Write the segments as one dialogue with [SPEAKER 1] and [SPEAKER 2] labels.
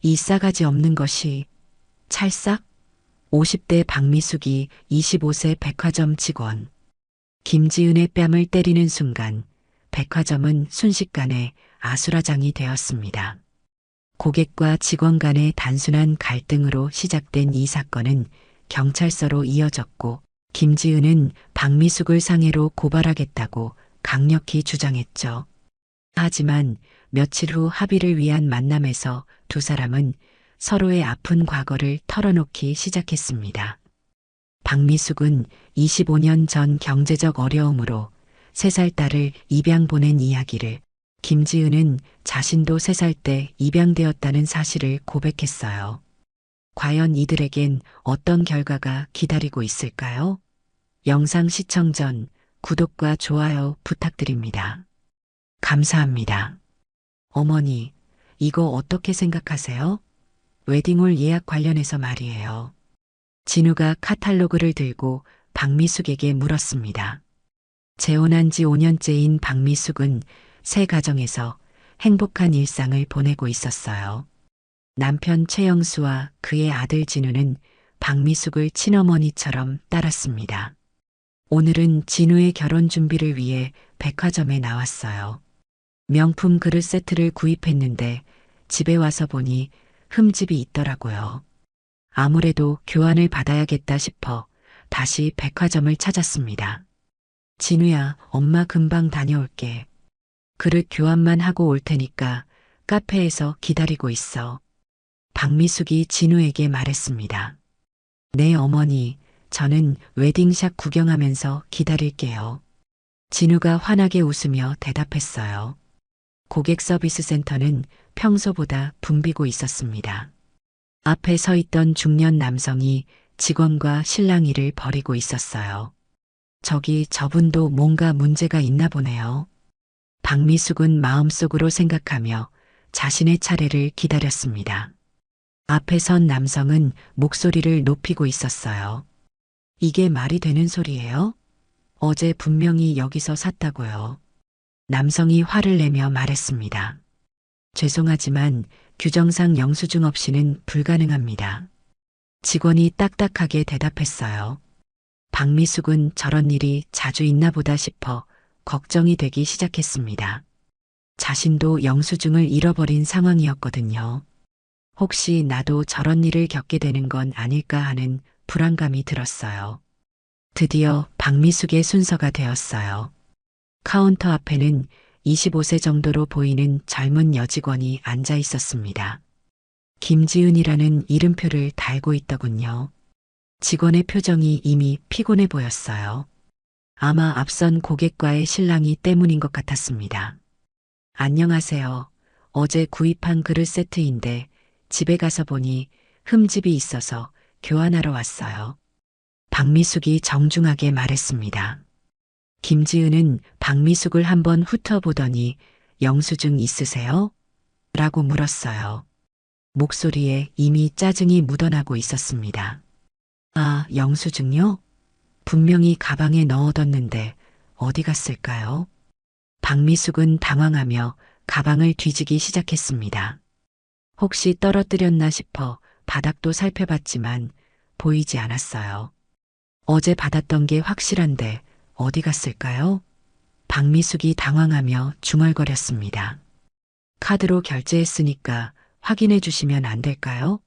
[SPEAKER 1] 이 싸가지 없는 것이 찰싹 50대 박미숙이 25세 백화점 직원. 김지은의 뺨을 때리는 순간 백화점은 순식간에 아수라장이 되었습니다. 고객과 직원 간의 단순한 갈등으로 시작된 이 사건은 경찰서로 이어졌고 김지은은 박미숙을 상해로 고발하겠다고 강력히 주장했죠. 하지만 며칠 후 합의를 위한 만남에서 두 사람은 서로의 아픈 과거를 털어놓기 시작했습니다. 박미숙은 25년 전 경제적 어려움으로 3살 딸을 입양 보낸 이야기를, 김지은은 자신도 3살 때 입양되었다는 사실을 고백했어요. 과연 이들에겐 어떤 결과가 기다리고 있을까요? 영상 시청 전 구독과 좋아요 부탁드립니다. 감사합니다. 어머니, 이거 어떻게 생각하세요? 웨딩홀 예약 관련해서 말이에요. 진우가 카탈로그를 들고 박미숙에게 물었습니다. 재혼한 지 5년째인 박미숙은 새 가정에서 행복한 일상을 보내고 있었어요. 남편 최영수와 그의 아들 진우는 박미숙을 친어머니처럼 따랐습니다. 오늘은 진우의 결혼 준비를 위해 백화점에 나왔어요. 명품 그릇 세트를 구입했는데 집에 와서 보니 흠집이 있더라고요. 아무래도 교환을 받아야겠다 싶어 다시 백화점을 찾았습니다. 진우야, 엄마 금방 다녀올게. 그릇 교환만 하고 올 테니까 카페에서 기다리고 있어. 박미숙이 진우에게 말했습니다. 네, 어머니, 저는 웨딩샵 구경하면서 기다릴게요. 진우가 환하게 웃으며 대답했어요. 고객 서비스 센터는 평소보다 붐비고 있었습니다. 앞에 서 있던 중년 남성이 직원과 실랑이를 벌이고 있었어요. 저기 저분도 뭔가 문제가 있나 보네요. 박미숙은 마음속으로 생각하며 자신의 차례를 기다렸습니다. 앞에 선 남성은 목소리를 높이고 있었어요. 이게 말이 되는 소리예요? 어제 분명히 여기서 샀다고요. 남성이 화를 내며 말했습니다. 죄송하지만 규정상 영수증 없이는 불가능합니다. 직원이 딱딱하게 대답했어요. 박미숙은 저런 일이 자주 있나 보다 싶어 걱정이 되기 시작했습니다. 자신도 영수증을 잃어버린 상황이었거든요. 혹시 나도 저런 일을 겪게 되는 건 아닐까 하는 불안감이 들었어요. 드디어 박미숙의 순서가 되었어요. 카운터 앞에는 25세 정도로 보이는 젊은 여직원이 앉아 있었습니다. 김지은이라는 이름표를 달고 있더군요. 직원의 표정이 이미 피곤해 보였어요. 아마 앞선 고객과의 실랑이 때문인 것 같았습니다. 안녕하세요. 어제 구입한 그릇 세트인데 집에 가서 보니 흠집이 있어서 교환하러 왔어요. 박미숙이 정중하게 말했습니다. 김지은은 박미숙을 한번 훑어보더니 영수증 있으세요? 라고 물었어요. 목소리에 이미 짜증이 묻어나고 있었습니다. 아, 영수증요? 분명히 가방에 넣어뒀는데 어디 갔을까요? 박미숙은 당황하며 가방을 뒤지기 시작했습니다. 혹시 떨어뜨렸나 싶어 바닥도 살펴봤지만 보이지 않았어요. 어제 받았던 게 확실한데 어디 갔을까요? 박미숙이 당황하며 중얼거렸습니다. 카드로 결제했으니까 확인해 주시면 안 될까요?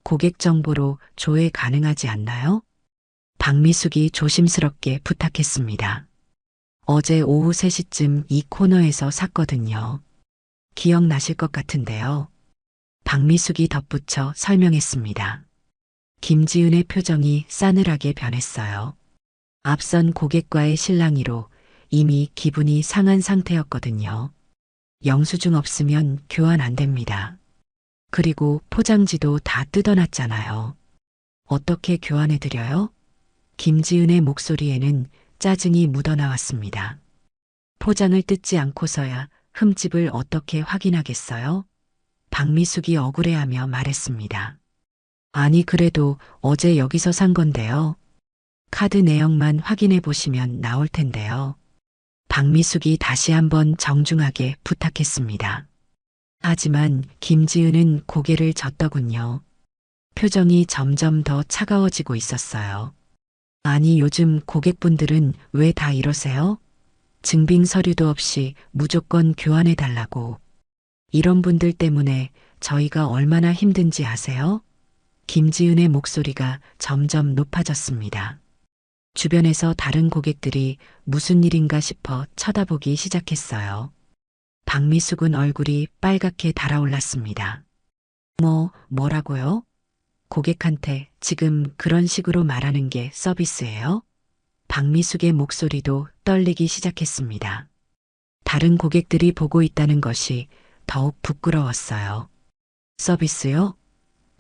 [SPEAKER 1] 고객 정보로 조회 가능하지 않나요? 박미숙이 조심스럽게 부탁했습니다. 어제 오후 3시쯤 이 코너에서 샀거든요. 기억나실 것 같은데요. 박미숙이 덧붙여 설명했습니다. 김지은의 표정이 싸늘하게 변했어요. 앞선 고객과의 실랑이로 이미 기분이 상한 상태였거든요. 영수증 없으면 교환 안 됩니다. 그리고 포장지도 다 뜯어놨잖아요. 어떻게 교환해드려요? 김지은의 목소리에는 짜증이 묻어나왔습니다. 포장을 뜯지 않고서야 흠집을 어떻게 확인하겠어요? 박미숙이 억울해하며 말했습니다. 아니 그래도 어제 여기서 산 건데요. 카드 내역만 확인해 보시면 나올 텐데요. 박미숙이 다시 한번 정중하게 부탁했습니다. 하지만 김지은은 고개를 젓더군요. 표정이 점점 더 차가워지고 있었어요. 아니, 요즘 고객분들은 왜 다 이러세요? 증빙 서류도 없이 무조건 교환해 달라고. 이런 분들 때문에 저희가 얼마나 힘든지 아세요? 김지은의 목소리가 점점 높아졌습니다. 주변에서 다른 고객들이 무슨 일인가 싶어 쳐다보기 시작했어요. 박미숙은 얼굴이 빨갛게 달아올랐습니다. 뭐라고요? 고객한테 지금 그런 식으로 말하는 게 서비스예요? 박미숙의 목소리도 떨리기 시작했습니다. 다른 고객들이 보고 있다는 것이 더욱 부끄러웠어요. 서비스요?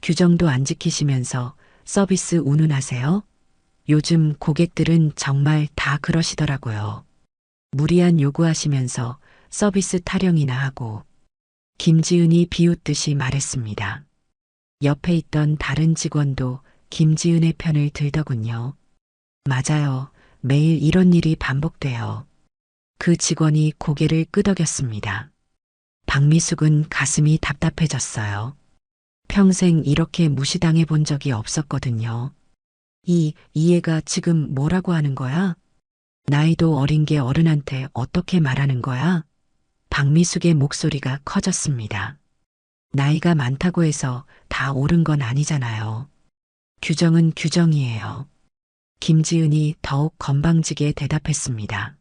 [SPEAKER 1] 규정도 안 지키시면서 서비스 운운하세요? 요즘 고객들은 정말 다 그러시더라고요. 무리한 요구하시면서 서비스 타령이나 하고. 김지은이 비웃듯이 말했습니다. 옆에 있던 다른 직원도 김지은의 편을 들더군요. 맞아요. 매일 이런 일이 반복돼요. 그 직원이 고개를 끄덕였습니다. 박미숙은 가슴이 답답해졌어요. 평생 이렇게 무시당해 본 적이 없었거든요. 이 애가 지금 뭐라고 하는 거야? 나이도 어린 게 어른한테 어떻게 말하는 거야? 박미숙의 목소리가 커졌습니다. 나이가 많다고 해서 다 옳은 건 아니잖아요. 규정은 규정이에요. 김지은이 더욱 건방지게 대답했습니다.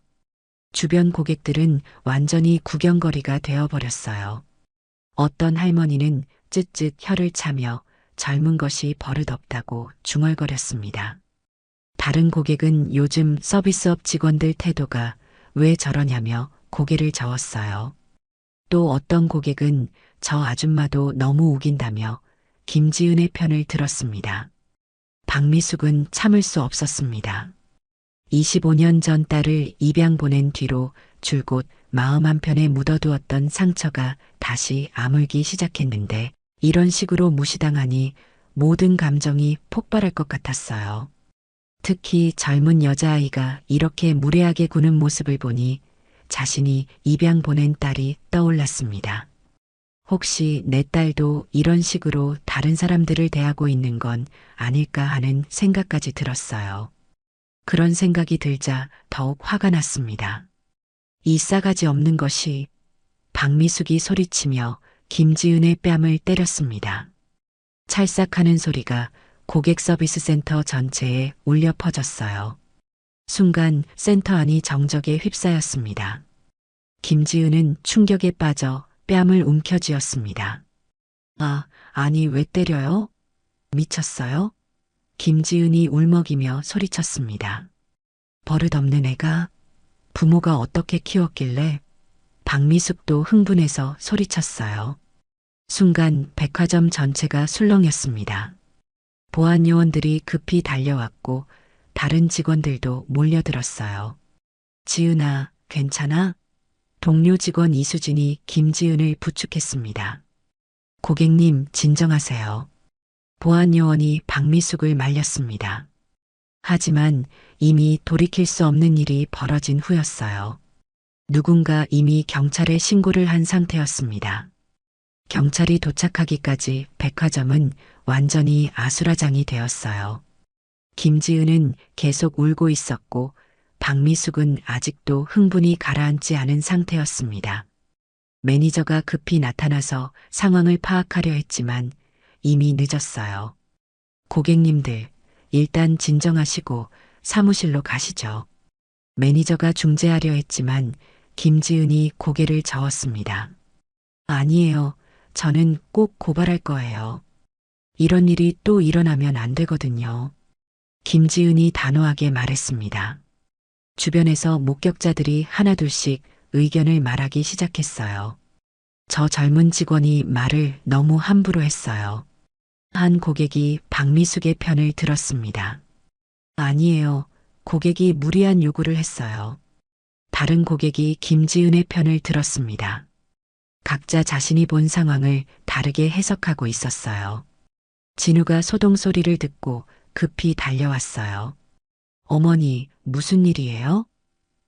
[SPEAKER 1] 주변 고객들은 완전히 구경거리가 되어버렸어요. 어떤 할머니는 쯧쯧 혀를 차며 젊은 것이 버릇없다고 중얼거렸습니다. 다른 고객은 요즘 서비스업 직원들 태도가 왜 저러냐며 고개를 저었어요. 또 어떤 고객은 저 아줌마도 너무 우긴다며 김지은의 편을 들었습니다. 박미숙은 참을 수 없었습니다. 25년 전 딸을 입양 보낸 뒤로 줄곧 마음 한편에 묻어두었던 상처가 다시 아물기 시작했는데 이런 식으로 무시당하니 모든 감정이 폭발할 것 같았어요. 특히 젊은 여자아이가 이렇게 무례하게 구는 모습을 보니 자신이 입양 보낸 딸이 떠올랐습니다. 혹시 내 딸도 이런 식으로 다른 사람들을 대하고 있는 건 아닐까 하는 생각까지 들었어요. 그런 생각이 들자 더욱 화가 났습니다. 이 싸가지 없는 것이. 박미숙이 소리치며 김지은의 뺨을 때렸습니다. 찰싹하는 소리가 고객 서비스 센터 전체에 울려 퍼졌어요. 순간 센터 안이 정적에 휩싸였습니다. 김지은은 충격에 빠져 뺨을 움켜쥐었습니다. 아니 왜 때려요? 미쳤어요? 김지은이 울먹이며 소리쳤습니다. 버릇없는 애가 부모가 어떻게 키웠길래. 박미숙도 흥분해서 소리쳤어요. 순간 백화점 전체가 술렁였습니다. 보안 요원들이 급히 달려왔고 다른 직원들도 몰려들었어요. 지은아, 괜찮아? 동료 직원 이수진이 김지은을 부축했습니다. 고객님, 진정하세요. 보안 요원이 박미숙을 말렸습니다. 하지만 이미 돌이킬 수 없는 일이 벌어진 후였어요. 누군가 이미 경찰에 신고를 한 상태였습니다. 경찰이 도착하기까지 백화점은 완전히 아수라장이 되었어요. 김지은은 계속 울고 있었고 박미숙은 아직도 흥분이 가라앉지 않은 상태였습니다. 매니저가 급히 나타나서 상황을 파악하려 했지만 이미 늦었어요. 고객님들, 일단 진정하시고 사무실로 가시죠. 매니저가 중재하려 했지만 김지은이 고개를 저었습니다. 아니에요. 저는 꼭 고발할 거예요. 이런 일이 또 일어나면 안 되거든요. 김지은이 단호하게 말했습니다. 주변에서 목격자들이 하나둘씩 의견을 말하기 시작했어요. 저 젊은 직원이 말을 너무 함부로 했어요. 한 고객이 박미숙의 편을 들었습니다. 아니에요. 고객이 무리한 요구를 했어요. 다른 고객이 김지은의 편을 들었습니다. 각자 자신이 본 상황을 다르게 해석하고 있었어요. 진우가 소동 소리를 듣고 급히 달려왔어요. 어머니, 무슨 일이에요?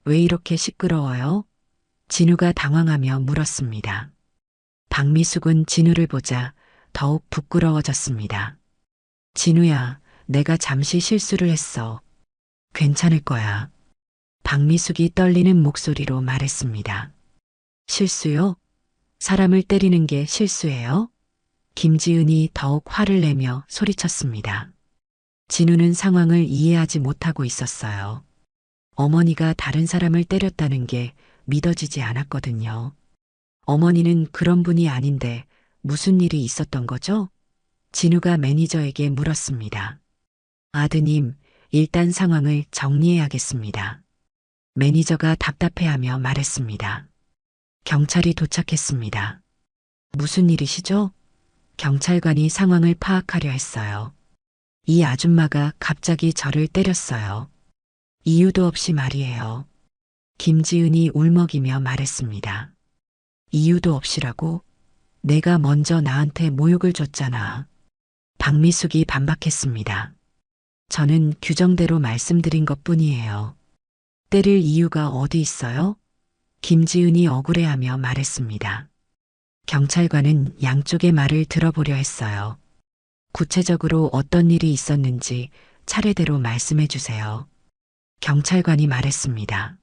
[SPEAKER 1] 왜 이렇게 시끄러워요? 진우가 당황하며 물었습니다. 박미숙은 진우를 보자 더욱 부끄러워졌습니다. 진우야, 내가 잠시 실수를 했어. 괜찮을 거야. 박미숙이 떨리는 목소리로 말했습니다. 실수요? 사람을 때리는 게 실수예요? 김지은이 더욱 화를 내며 소리쳤습니다. 진우는 상황을 이해하지 못하고 있었어요. 어머니가 다른 사람을 때렸다는 게 믿어지지 않았거든요. 어머니는 그런 분이 아닌데 무슨 일이 있었던 거죠? 진우가 매니저에게 물었습니다. 아드님, 일단 상황을 정리해야겠습니다. 매니저가 답답해하며 말했습니다. 경찰이 도착했습니다. 무슨 일이시죠? 경찰관이 상황을 파악하려 했어요. 이 아줌마가 갑자기 저를 때렸어요. 이유도 없이 말이에요. 김지은이 울먹이며 말했습니다. 이유도 없이라고? 내가 먼저 나한테 모욕을 줬잖아. 박미숙이 반박했습니다. 저는 규정대로 말씀드린 것뿐이에요. 때릴 이유가 어디 있어요? 김지은이 억울해하며 말했습니다. 경찰관은 양쪽의 말을 들어보려 했어요. 구체적으로 어떤 일이 있었는지 차례대로 말씀해 주세요. 경찰관이 말했습니다.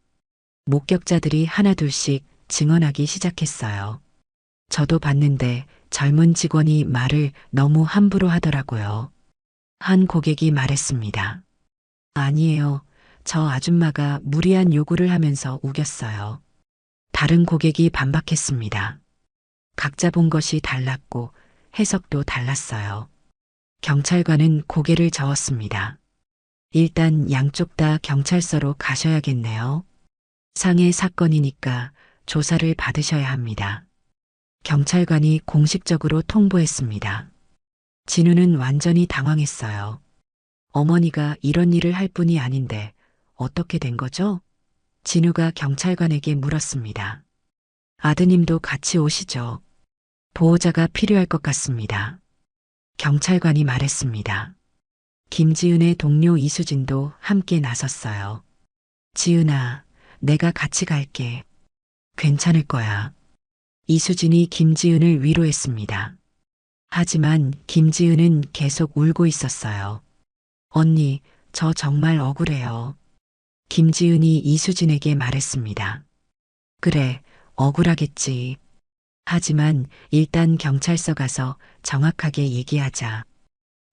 [SPEAKER 1] 목격자들이 하나둘씩 증언하기 시작했어요. 저도 봤는데 젊은 직원이 말을 너무 함부로 하더라고요. 한 고객이 말했습니다. 아니에요. 저 아줌마가 무리한 요구를 하면서 우겼어요. 다른 고객이 반박했습니다. 각자 본 것이 달랐고 해석도 달랐어요. 경찰관은 고개를 저었습니다. 일단 양쪽 다 경찰서로 가셔야겠네요. 상해 사건이니까 조사를 받으셔야 합니다. 경찰관이 공식적으로 통보했습니다. 진우는 완전히 당황했어요. 어머니가 이런 일을 할 뿐이 아닌데 어떻게 된 거죠? 진우가 경찰관에게 물었습니다. 아드님도 같이 오시죠. 보호자가 필요할 것 같습니다. 경찰관이 말했습니다. 김지은의 동료 이수진도 함께 나섰어요. 지은아, 내가 같이 갈게. 괜찮을 거야. 이수진이 김지은을 위로했습니다. 하지만 김지은은 계속 울고 있었어요. 언니, 저 정말 억울해요. 김지은이 이수진에게 말했습니다. 그래, 억울하겠지. 하지만 일단 경찰서 가서 정확하게 얘기하자.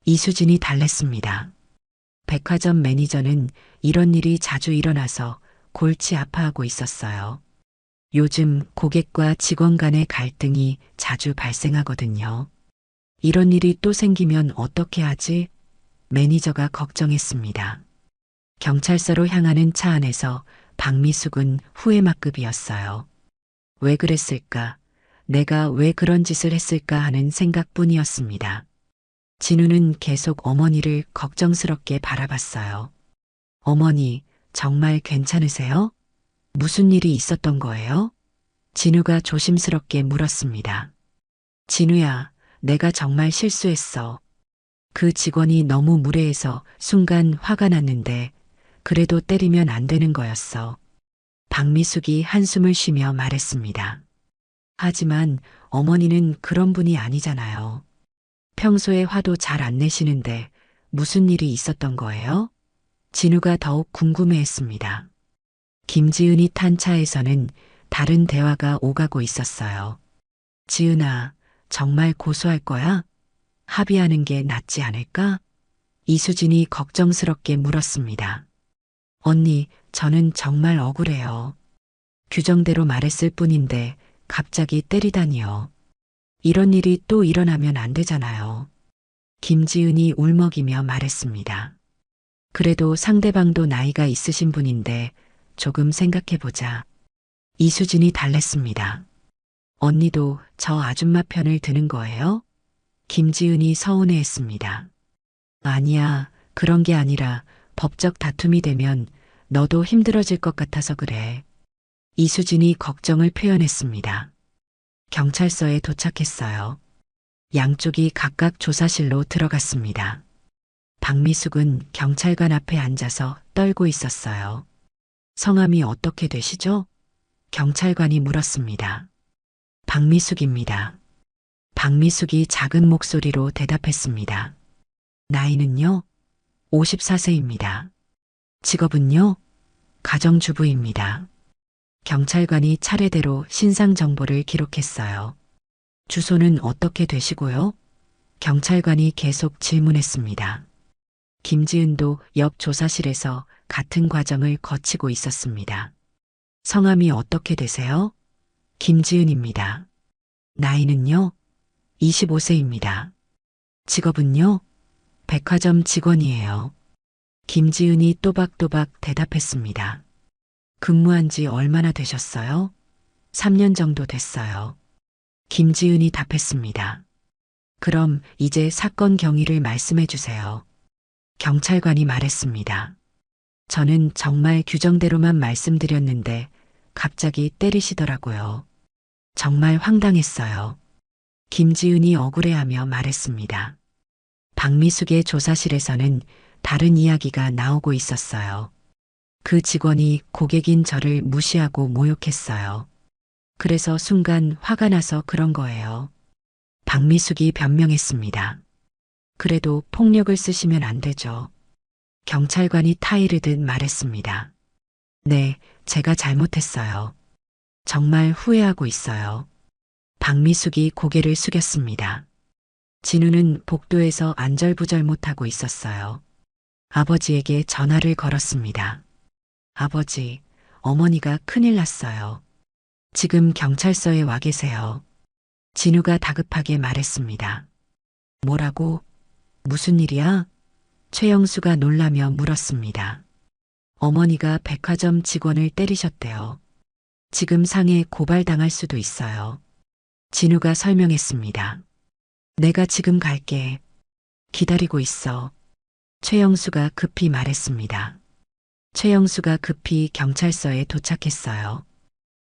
[SPEAKER 1] 이수진이 달랬습니다. 백화점 매니저는 이런 일이 자주 일어나서 골치 아파하고 있었어요. 요즘 고객과 직원 간의 갈등이 자주 발생하거든요. 이런 일이 또 생기면 어떻게 하지? 매니저가 걱정했습니다. 경찰서로 향하는 차 안에서 박미숙은 후회막급이었어요. 왜 그랬을까? 내가 왜 그런 짓을 했을까 하는 생각뿐이었습니다. 진우는 계속 어머니를 걱정스럽게 바라봤어요. 어머니, 정말 괜찮으세요? 무슨 일이 있었던 거예요? 진우가 조심스럽게 물었습니다. 진우야, 내가 정말 실수했어. 그 직원이 너무 무례해서 순간 화가 났는데 그래도 때리면 안 되는 거였어. 박미숙이 한숨을 쉬며 말했습니다. 하지만 어머니는 그런 분이 아니잖아요. 평소에 화도 잘 안 내시는데 무슨 일이 있었던 거예요? 진우가 더욱 궁금해했습니다. 김지은이 탄 차에서는 다른 대화가 오가고 있었어요. 지은아, 정말 고소할 거야? 합의하는 게 낫지 않을까? 이수진이 걱정스럽게 물었습니다. 언니, 저는 정말 억울해요. 규정대로 말했을 뿐인데 갑자기 때리다니요. 이런 일이 또 일어나면 안 되잖아요. 김지은이 울먹이며 말했습니다. 그래도 상대방도 나이가 있으신 분인데 조금 생각해보자. 이수진이 달랬습니다. 언니도 저 아줌마 편을 드는 거예요? 김지은이 서운해했습니다. 아니야, 그런 게 아니라 법적 다툼이 되면 너도 힘들어질 것 같아서 그래. 이수진이 걱정을 표현했습니다. 경찰서에 도착했어요. 양쪽이 각각 조사실로 들어갔습니다. 박미숙은 경찰관 앞에 앉아서 떨고 있었어요. 성함이 어떻게 되시죠? 경찰관이 물었습니다. 박미숙입니다. 박미숙이 작은 목소리로 대답했습니다. 나이는요? 54세입니다. 직업은요? 가정주부입니다. 경찰관이 차례대로 신상 정보를 기록했어요. 주소는 어떻게 되시고요? 경찰관이 계속 질문했습니다. 김지은도 옆 조사실에서 같은 과정을 거치고 있었습니다. 성함이 어떻게 되세요? 김지은입니다. 나이는요? 25세입니다. 직업은요? 백화점 직원이에요. 김지은이 또박또박 대답했습니다. 근무한 지 얼마나 되셨어요? 3년 정도 됐어요. 김지은이 답했습니다. 그럼 이제 사건 경위를 말씀해 주세요. 경찰관이 말했습니다. 저는 정말 규정대로만 말씀드렸는데 갑자기 때리시더라고요. 정말 황당했어요. 김지은이 억울해하며 말했습니다. 박미숙의 조사실에서는 다른 이야기가 나오고 있었어요. 그 직원이 고객인 저를 무시하고 모욕했어요. 그래서 순간 화가 나서 그런 거예요. 박미숙이 변명했습니다. 그래도 폭력을 쓰시면 안 되죠. 경찰관이 타이르듯 말했습니다. 네, 제가 잘못했어요. 정말 후회하고 있어요. 박미숙이 고개를 숙였습니다. 진우는 복도에서 안절부절 못하고 있었어요. 아버지에게 전화를 걸었습니다. 아버지, 어머니가 큰일 났어요. 지금 경찰서에 와 계세요. 진우가 다급하게 말했습니다. 뭐라고? 무슨 일이야? 최영수가 놀라며 물었습니다. 어머니가 백화점 직원을 때리셨대요. 지금 상해 고발당할 수도 있어요. 진우가 설명했습니다. 내가 지금 갈게. 기다리고 있어. 최영수가 급히 말했습니다. 최영수가 급히 경찰서에 도착했어요.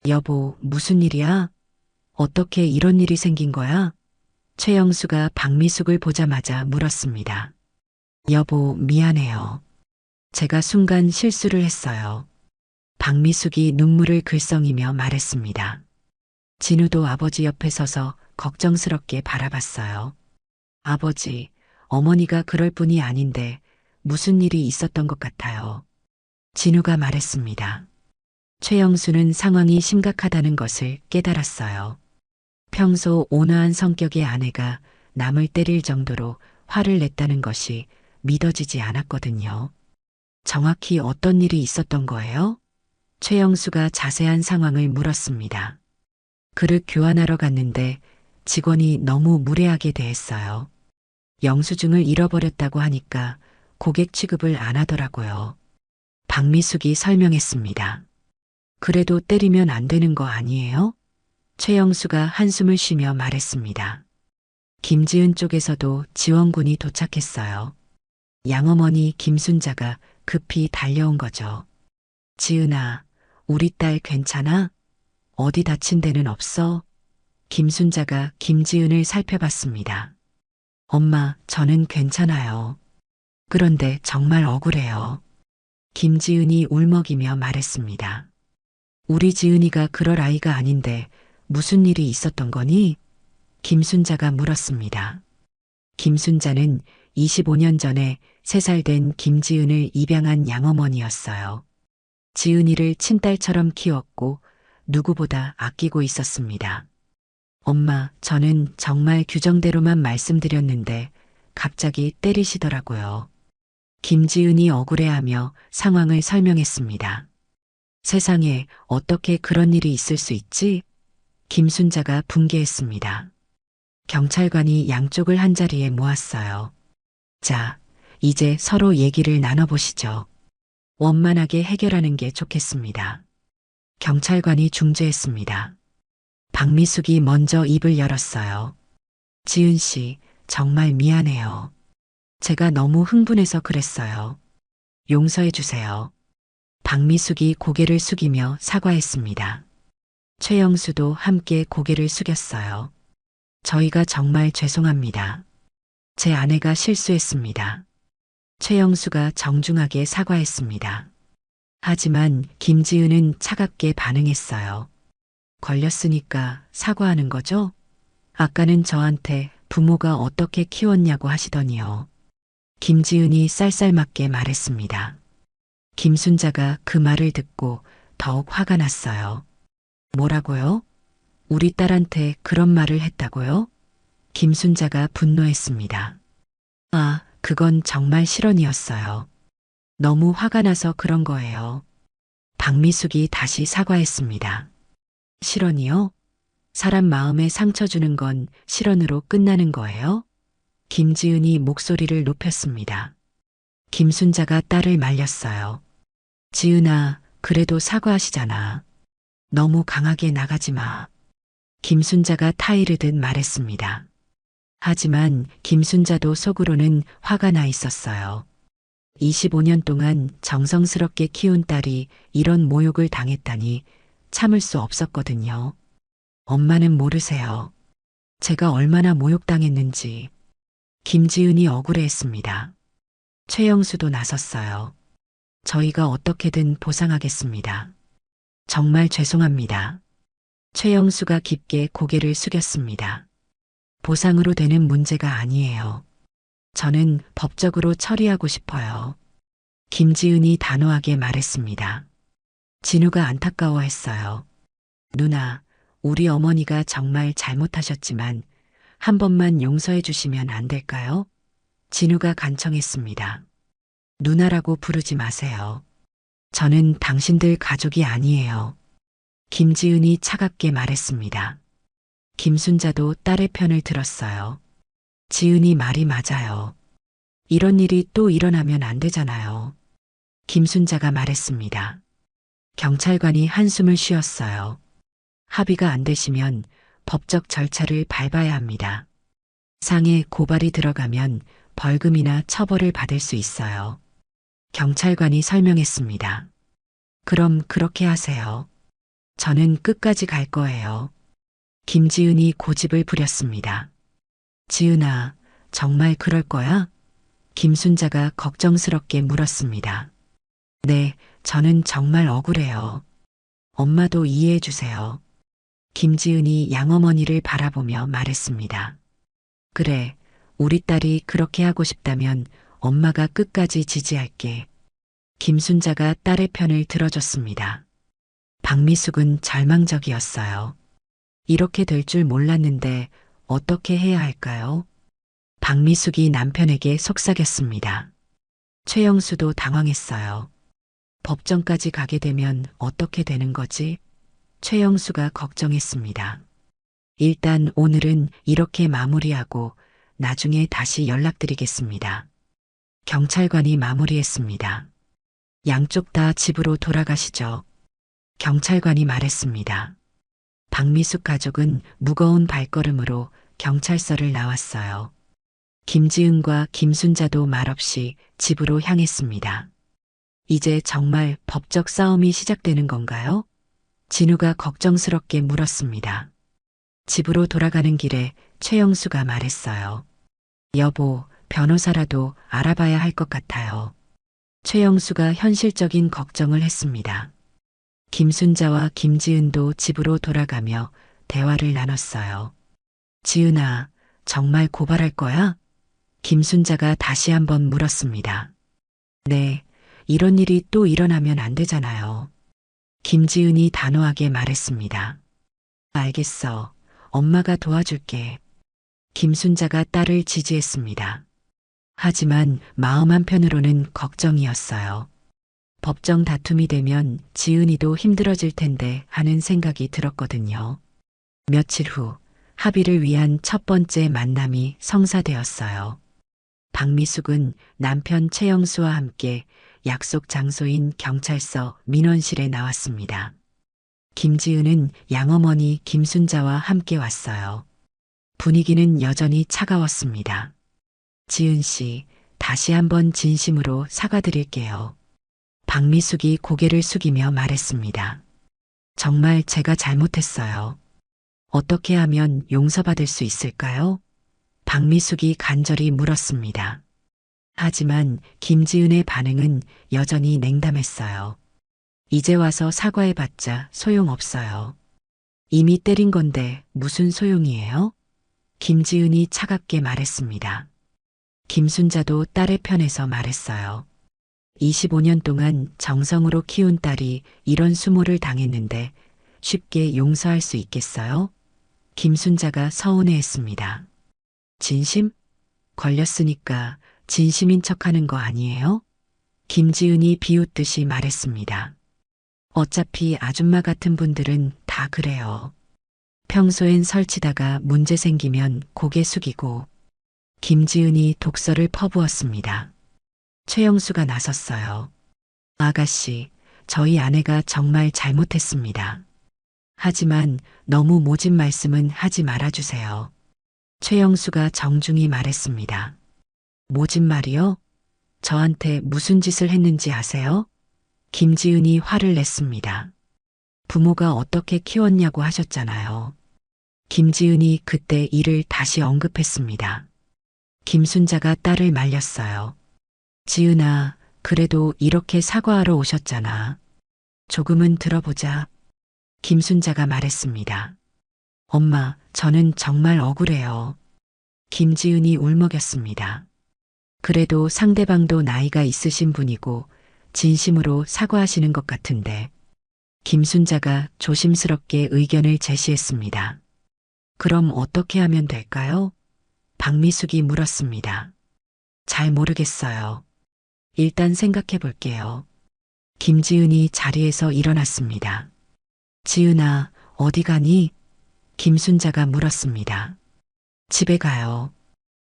[SPEAKER 1] 여보, 무슨 일이야? 어떻게 이런 일이 생긴 거야? 최영수가 박미숙을 보자마자 물었습니다. 여보, 미안해요. 제가 순간 실수를 했어요. 박미숙이 눈물을 글썽이며 말했습니다. 진우도 아버지 옆에 서서 걱정스럽게 바라봤어요. 아버지, 어머니가 그럴 뿐이 아닌데 무슨 일이 있었던 것 같아요. 진우가 말했습니다. 최영수는 상황이 심각하다는 것을 깨달았어요. 평소 온화한 성격의 아내가 남을 때릴 정도로 화를 냈다는 것이 믿어지지 않았거든요. 정확히 어떤 일이 있었던 거예요? 최영수가 자세한 상황을 물었습니다. 그릇 교환하러 갔는데 직원이 너무 무례하게 대했어요. 영수증을 잃어버렸다고 하니까 고객 취급을 안 하더라고요. 박미숙이 설명했습니다. 그래도 때리면 안 되는 거 아니에요? 최영수가 한숨을 쉬며 말했습니다. 김지은 쪽에서도 지원군이 도착했어요. 양어머니 김순자가 급히 달려온 거죠. 지은아, 우리 딸 괜찮아? 어디 다친 데는 없어? 김순자가 김지은을 살펴봤습니다. 엄마, 저는 괜찮아요. 그런데 정말 억울해요. 김지은이 울먹이며 말했습니다. 우리 지은이가 그럴 아이가 아닌데 무슨 일이 있었던 거니? 김순자가 물었습니다. 김순자는 25년 전에 3살 된 김지은을 입양한 양어머니였어요. 지은이를 친딸처럼 키웠고 누구보다 아끼고 있었습니다. 엄마, 저는 정말 규정대로만 말씀드렸는데 갑자기 때리시더라고요. 김지은이 억울해하며 상황을 설명했습니다. 세상에 어떻게 그런 일이 있을 수 있지? 김순자가 분개했습니다. 경찰관이 양쪽을 한자리에 모았어요. 자, 이제 서로 얘기를 나눠보시죠. 원만하게 해결하는 게 좋겠습니다. 경찰관이 중재했습니다. 박미숙이 먼저 입을 열었어요. 지은 씨, 정말 미안해요. 제가 너무 흥분해서 그랬어요. 용서해 주세요. 박미숙이 고개를 숙이며 사과했습니다. 최영수도 함께 고개를 숙였어요. 저희가 정말 죄송합니다. 제 아내가 실수했습니다. 최영수가 정중하게 사과했습니다. 하지만 김지은은 차갑게 반응했어요. 걸렸으니까 사과하는 거죠? 아까는 저한테 부모가 어떻게 키웠냐고 하시더니요. 김지은이 쌀쌀맞게 말했습니다. 김순자가 그 말을 듣고 더욱 화가 났어요. 뭐라고요? 우리 딸한테 그런 말을 했다고요? 김순자가 분노했습니다. 아, 그건 정말 실언이었어요. 너무 화가 나서 그런 거예요. 박미숙이 다시 사과했습니다. 실언이요? 사람 마음에 상처 주는 건 실언으로 끝나는 거예요? 김지은이 목소리를 높였습니다. 김순자가 딸을 말렸어요. 지은아, 그래도 사과하시잖아. 너무 강하게 나가지 마. 김순자가 타이르듯 말했습니다. 하지만 김순자도 속으로는 화가 나 있었어요. 25년 동안 정성스럽게 키운 딸이 이런 모욕을 당했다니 참을 수 없었거든요. 엄마는 모르세요. 제가 얼마나 모욕당했는지. 김지은이 억울해했습니다. 최영수도 나섰어요. 저희가 어떻게든 보상하겠습니다. 정말 죄송합니다. 최영수가 깊게 고개를 숙였습니다. 보상으로 되는 문제가 아니에요. 저는 법적으로 처리하고 싶어요. 김지은이 단호하게 말했습니다. 진우가 안타까워했어요. 누나, 우리 어머니가 정말 잘못하셨지만 한 번만 용서해 주시면 안 될까요? 진우가 간청했습니다. 누나라고 부르지 마세요. 저는 당신들 가족이 아니에요. 김지은이 차갑게 말했습니다. 김순자도 딸의 편을 들었어요. 지은이 말이 맞아요. 이런 일이 또 일어나면 안 되잖아요. 김순자가 말했습니다. 경찰관이 한숨을 쉬었어요. 합의가 안 되시면 법적 절차를 밟아야 합니다. 상해 고발이 들어가면 벌금이나 처벌을 받을 수 있어요. 경찰관이 설명했습니다. 그럼 그렇게 하세요. 저는 끝까지 갈 거예요. 김지은이 고집을 부렸습니다. 지은아, 정말 그럴 거야? 김순자가 걱정스럽게 물었습니다. 네, 저는 정말 억울해요. 엄마도 이해해 주세요. 김지은이 양어머니를 바라보며 말했습니다. 그래, 우리 딸이 그렇게 하고 싶다면 엄마가 끝까지 지지할게. 김순자가 딸의 편을 들어줬습니다. 박미숙은 절망적이었어요. 이렇게 될 줄 몰랐는데 어떻게 해야 할까요? 박미숙이 남편에게 속삭였습니다. 최영수도 당황했어요. 법정까지 가게 되면 어떻게 되는 거지? 최영수가 걱정했습니다. 일단 오늘은 이렇게 마무리하고 나중에 다시 연락드리겠습니다. 경찰관이 마무리했습니다. 양쪽 다 집으로 돌아가시죠. 경찰관이 말했습니다. 박미숙 가족은 무거운 발걸음으로 경찰서를 나왔어요. 김지은과 김순자도 말없이 집으로 향했습니다. 이제 정말 법적 싸움이 시작되는 건가요? 진우가 걱정스럽게 물었습니다. 집으로 돌아가는 길에 최영수가 말했어요. 여보, 변호사라도 알아봐야 할 것 같아요. 최영수가 현실적인 걱정을 했습니다. 김순자와 김지은도 집으로 돌아가며 대화를 나눴어요. 지은아, 정말 고발할 거야? 김순자가 다시 한번 물었습니다. 네, 이런 일이 또 일어나면 안 되잖아요. 김지은이 단호하게 말했습니다. 알겠어. 엄마가 도와줄게. 김순자가 딸을 지지했습니다. 하지만 마음 한편으로는 걱정이었어요. 법정 다툼이 되면 지은이도 힘들어질 텐데 하는 생각이 들었거든요. 며칠 후 합의를 위한 첫 번째 만남이 성사되었어요. 박미숙은 남편 최영수와 함께 약속 장소인 경찰서 민원실에 나왔습니다. 김지은은 양어머니 김순자와 함께 왔어요. 분위기는 여전히 차가웠습니다. 지은 씨, 다시 한번 진심으로 사과드릴게요. 박미숙이 고개를 숙이며 말했습니다. 정말 제가 잘못했어요. 어떻게 하면 용서받을 수 있을까요? 박미숙이 간절히 물었습니다. 하지만 김지은의 반응은 여전히 냉담했어요. 이제 와서 사과해봤자 소용없어요. 이미 때린 건데 무슨 소용이에요? 김지은이 차갑게 말했습니다. 김순자도 딸의 편에서 말했어요. 25년 동안 정성으로 키운 딸이 이런 수모를 당했는데 쉽게 용서할 수 있겠어요? 김순자가 서운해했습니다. 진심? 걸렸으니까 진심인 척하는 거 아니에요? 김지은이 비웃듯이 말했습니다. 어차피 아줌마 같은 분들은 다 그래요. 평소엔 설치다가 문제 생기면 고개 숙이고. 김지은이 독서를 퍼부었습니다. 최영수가 나섰어요. 아가씨, 저희 아내가 정말 잘못했습니다. 하지만 너무 모진 말씀은 하지 말아주세요. 최영수가 정중히 말했습니다. 모진 말이요? 저한테 무슨 짓을 했는지 아세요? 김지은이 화를 냈습니다. 부모가 어떻게 키웠냐고 하셨잖아요. 김지은이 그때 일을 다시 언급했습니다. 김순자가 딸을 말렸어요. 지은아, 그래도 이렇게 사과하러 오셨잖아. 조금은 들어보자. 김순자가 말했습니다. 엄마, 저는 정말 억울해요. 김지은이 울먹였습니다. 그래도 상대방도 나이가 있으신 분이고 진심으로 사과하시는 것 같은데. 김순자가 조심스럽게 의견을 제시했습니다. 그럼 어떻게 하면 될까요? 박미숙이 물었습니다. 잘 모르겠어요. 일단 생각해 볼게요. 김지은이 자리에서 일어났습니다. 지은아, 어디 가니? 김순자가 물었습니다. 집에 가요.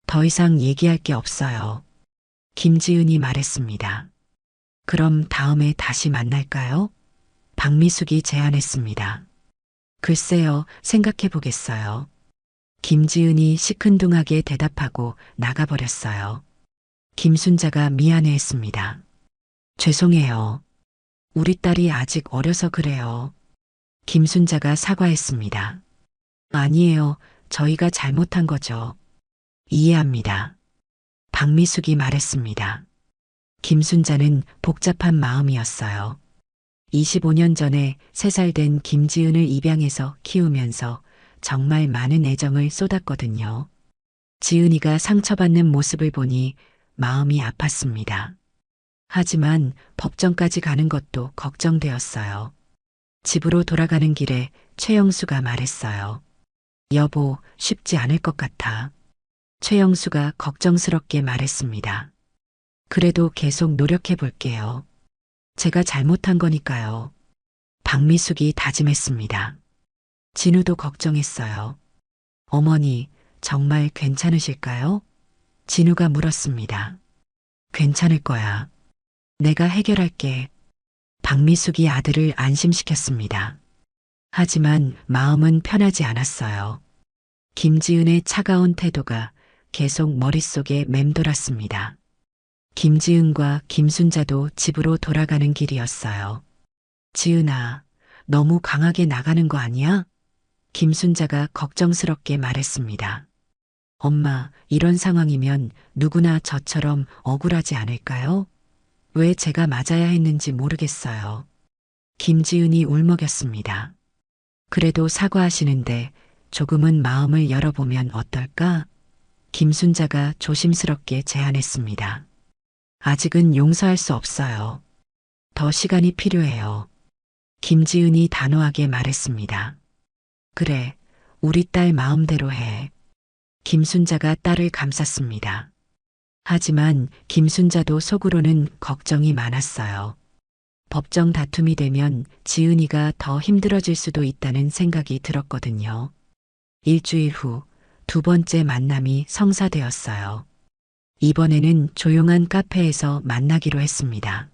[SPEAKER 1] 더 이상 얘기할 게 없어요. 김지은이 말했습니다. 그럼 다음에 다시 만날까요? 박미숙이 제안했습니다. 글쎄요, 생각해 보겠어요. 김지은이 시큰둥하게 대답하고 나가버렸어요. 김순자가 미안해했습니다. 죄송해요. 우리 딸이 아직 어려서 그래요. 김순자가 사과했습니다. 아니에요. 저희가 잘못한 거죠. 이해합니다. 박미숙이 말했습니다. 김순자는 복잡한 마음이었어요. 25년 전에 3살 된 김지은을 입양해서 키우면서 정말 많은 애정을 쏟았거든요. 지은이가 상처받는 모습을 보니 마음이 아팠습니다. 하지만 법정까지 가는 것도 걱정되었어요. 집으로 돌아가는 길에 최영수가 말했어요. 여보, 쉽지 않을 것 같아. 최영수가 걱정스럽게 말했습니다. 그래도 계속 노력해 볼게요. 제가 잘못한 거니까요. 박미숙이 다짐했습니다. 진우도 걱정했어요. 어머니, 정말 괜찮으실까요? 진우가 물었습니다. 괜찮을 거야. 내가 해결할게. 박미숙이 아들을 안심시켰습니다. 하지만 마음은 편하지 않았어요. 김지은의 차가운 태도가 계속 머릿속에 맴돌았습니다. 김지은과 김순자도 집으로 돌아가는 길이었어요. 지은아, 너무 강하게 나가는 거 아니야? 김순자가 걱정스럽게 말했습니다. 엄마, 이런 상황이면 누구나 저처럼 억울하지 않을까요? 왜 제가 맞아야 했는지 모르겠어요. 김지은이 울먹였습니다. 그래도 사과하시는데 조금은 마음을 열어보면 어떨까? 김순자가 조심스럽게 제안했습니다. 아직은 용서할 수 없어요. 더 시간이 필요해요. 김지은이 단호하게 말했습니다. 그래, 우리 딸 마음대로 해. 김순자가 딸을 감쌌습니다. 하지만 김순자도 속으로는 걱정이 많았어요. 법정 다툼이 되면 지은이가 더 힘들어질 수도 있다는 생각이 들었거든요. 일주일 후 2번째 만남이 성사되었어요. 이번에는 조용한 카페에서 만나기로 했습니다.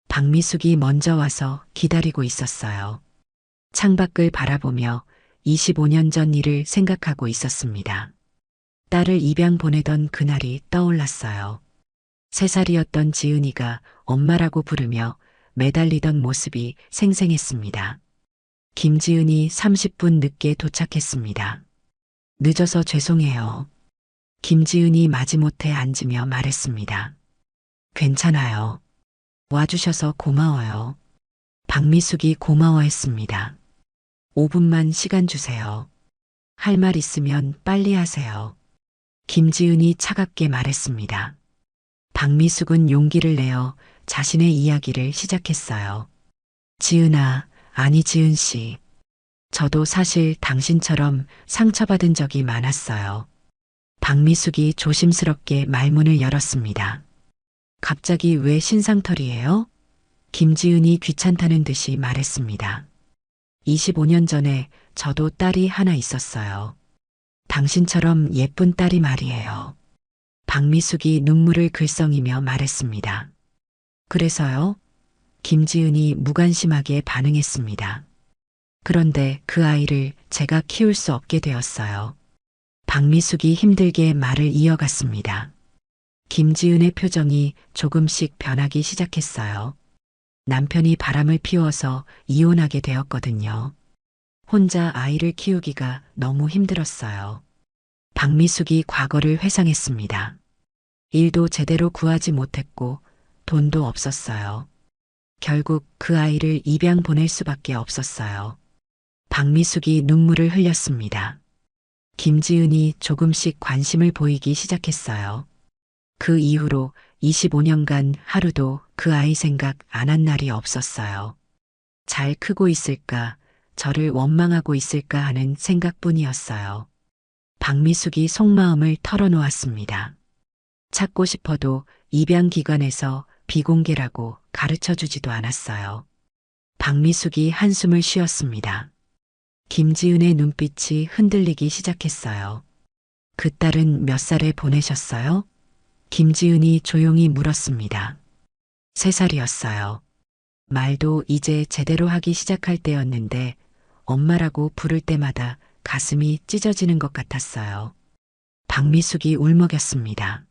[SPEAKER 1] 박미숙이 먼저 와서 기다리고 있었어요. 창밖을 바라보며 25년 전 일을 생각하고 있었습니다. 딸을 입양 보내던 그날이 떠올랐어요. 3살이었던 지은이가 엄마라고 부르며 매달리던 모습이 생생했습니다. 김지은이 30분 늦게 도착했습니다. 늦어서 죄송해요. 김지은이 마지못해 앉으며 말했습니다. 괜찮아요. 와주셔서 고마워요. 박미숙이 고마워했습니다. 5분만 시간 주세요. 할 말 있으면 빨리 하세요. 김지은이 차갑게 말했습니다. 박미숙은 용기를 내어 자신의 이야기를 시작했어요. 지은아, 아니 지은 씨. 저도 사실 당신처럼 상처받은 적이 많았어요. 박미숙이 조심스럽게 말문을 열었습니다. 갑자기 왜 신상털이에요? 김지은이 귀찮다는 듯이 말했습니다. 25년 전에 저도 딸이 하나 있었어요. 당신처럼 예쁜 딸이 말이에요. 박미숙이 눈물을 글썽이며 말했습니다. 그래서요? 김지은이 무관심하게 반응했습니다. 그런데 그 아이를 제가 키울 수 없게 되었어요. 박미숙이 힘들게 말을 이어갔습니다. 김지은의 표정이 조금씩 변하기 시작했어요. 남편이 바람을 피워서 이혼하게 되었거든요. 혼자 아이를 키우기가 너무 힘들었어요. 박미숙이 과거를 회상했습니다. 일도 제대로 구하지 못했고 돈도 없었어요. 결국 그 아이를 입양 보낼 수밖에 없었어요. 박미숙이 눈물을 흘렸습니다. 김지은이 조금씩 관심을 보이기 시작했어요. 그 이후로 25년간 하루도 그 아이 생각 안 한 날이 없었어요. 잘 크고 있을까, 저를 원망하고 있을까 하는 생각뿐이었어요. 박미숙이 속마음을 털어놓았습니다. 찾고 싶어도 입양기관에서 비공개라고 가르쳐 주지도 않았어요. 박미숙이 한숨을 쉬었습니다. 김지은의 눈빛이 흔들리기 시작했어요. 그 딸은 몇 살에 보내셨어요? 김지은이 조용히 물었습니다. 3살이었어요. 말도 이제 제대로 하기 시작할 때였는데 엄마라고 부를 때마다 가슴이 찢어지는 것 같았어요. 박미숙이 울먹였습니다.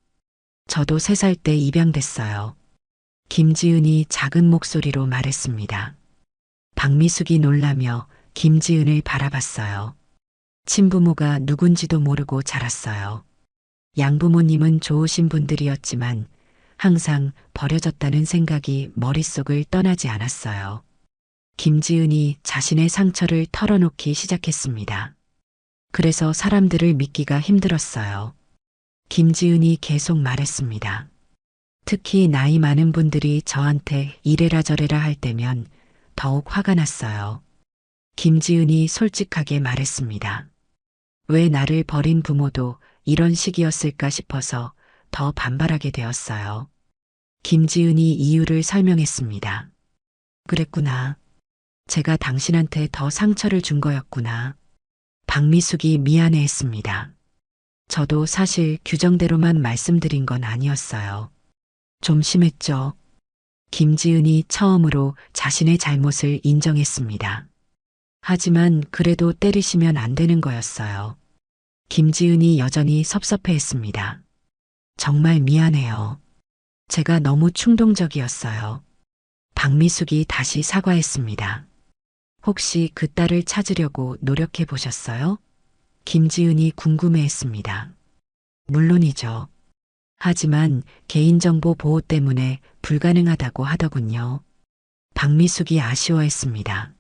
[SPEAKER 1] 저도 3살 때 입양됐어요. 김지은이 작은 목소리로 말했습니다. 박미숙이 놀라며 김지은을 바라봤어요. 친부모가 누군지도 모르고 자랐어요. 양부모님은 좋으신 분들이었지만 항상 버려졌다는 생각이 머릿속을 떠나지 않았어요. 김지은이 자신의 상처를 털어놓기 시작했습니다. 그래서 사람들을 믿기가 힘들었어요. 김지은이 계속 말했습니다. 특히 나이 많은 분들이 저한테 이래라 저래라 할 때면 더욱 화가 났어요. 김지은이 솔직하게 말했습니다. 왜 나를 버린 부모도 이런 식이었을까 싶어서 더 반발하게 되었어요. 김지은이 이유를 설명했습니다. 그랬구나. 제가 당신한테 더 상처를 준 거였구나. 박미숙이 미안해했습니다. 저도 사실 규정대로만 말씀드린 건 아니었어요. 좀 심했죠. 김지은이 처음으로 자신의 잘못을 인정했습니다. 하지만 그래도 때리시면 안 되는 거였어요. 김지은이 여전히 섭섭해했습니다. 정말 미안해요. 제가 너무 충동적이었어요. 박미숙이 다시 사과했습니다. 혹시 그 딸을 찾으려고 노력해 보셨어요? 김지은이 궁금해했습니다. 물론이죠. 하지만 개인정보 보호 때문에 불가능하다고 하더군요. 박미숙이 아쉬워했습니다.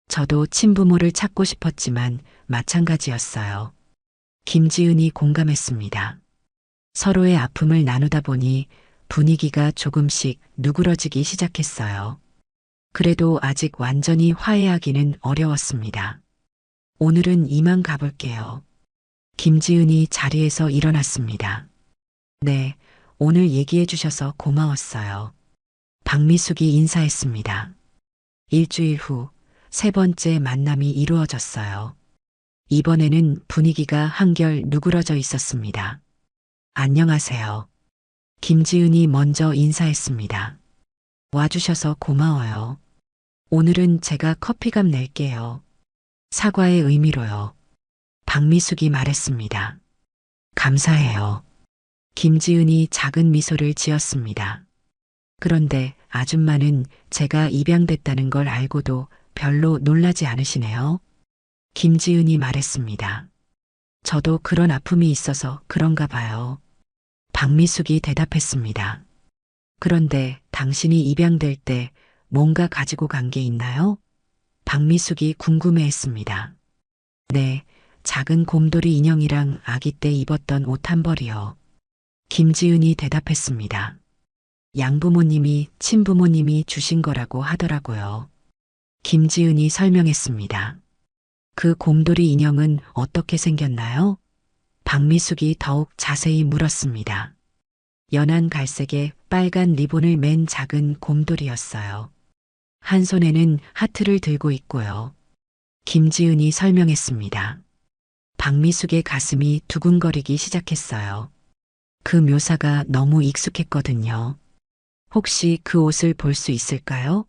[SPEAKER 1] 저도 친부모를 찾고 싶었지만 마찬가지였어요. 김지은이 공감했습니다. 서로의 아픔을 나누다 보니 분위기가 조금씩 누그러지기 시작했어요. 그래도 아직 완전히 화해하기는 어려웠습니다. 오늘은 이만 가볼게요. 김지은이 자리에서 일어났습니다. 네, 오늘 얘기해 주셔서 고마웠어요. 박미숙이 인사했습니다. 일주일 후 3번째 만남이 이루어졌어요. 이번에는 분위기가 한결 누그러져 있었습니다. 안녕하세요. 김지은이 먼저 인사했습니다. 와주셔서 고마워요. 오늘은 제가 커피값 낼게요. 사과의 의미로요. 박미숙이 말했습니다. 감사해요. 김지은이 작은 미소를 지었습니다. 그런데 아줌마는 제가 입양됐다는 걸 알고도 별로 놀라지 않으시네요. 김지은이 말했습니다. 저도 그런 아픔이 있어서 그런가 봐요. 박미숙이 대답했습니다. 그런데 당신이 입양될 때 뭔가 가지고 간 게 있나요? 박미숙이 궁금해했습니다. 네, 작은 곰돌이 인형이랑 아기 때 입었던 옷 한 벌이요. 김지은이 대답했습니다. 양부모님이, 친부모님이 주신 거라고 하더라고요. 김지은이 설명했습니다. 그 곰돌이 인형은 어떻게 생겼나요? 박미숙이 더욱 자세히 물었습니다. 연한 갈색에 빨간 리본을 맨 작은 곰돌이였어요. 한 손에는 하트를 들고 있고요. 김지은이 설명했습니다. 박미숙의 가슴이 두근거리기 시작했어요. 그 묘사가 너무 익숙했거든요. 혹시 그 옷을 볼 수 있을까요?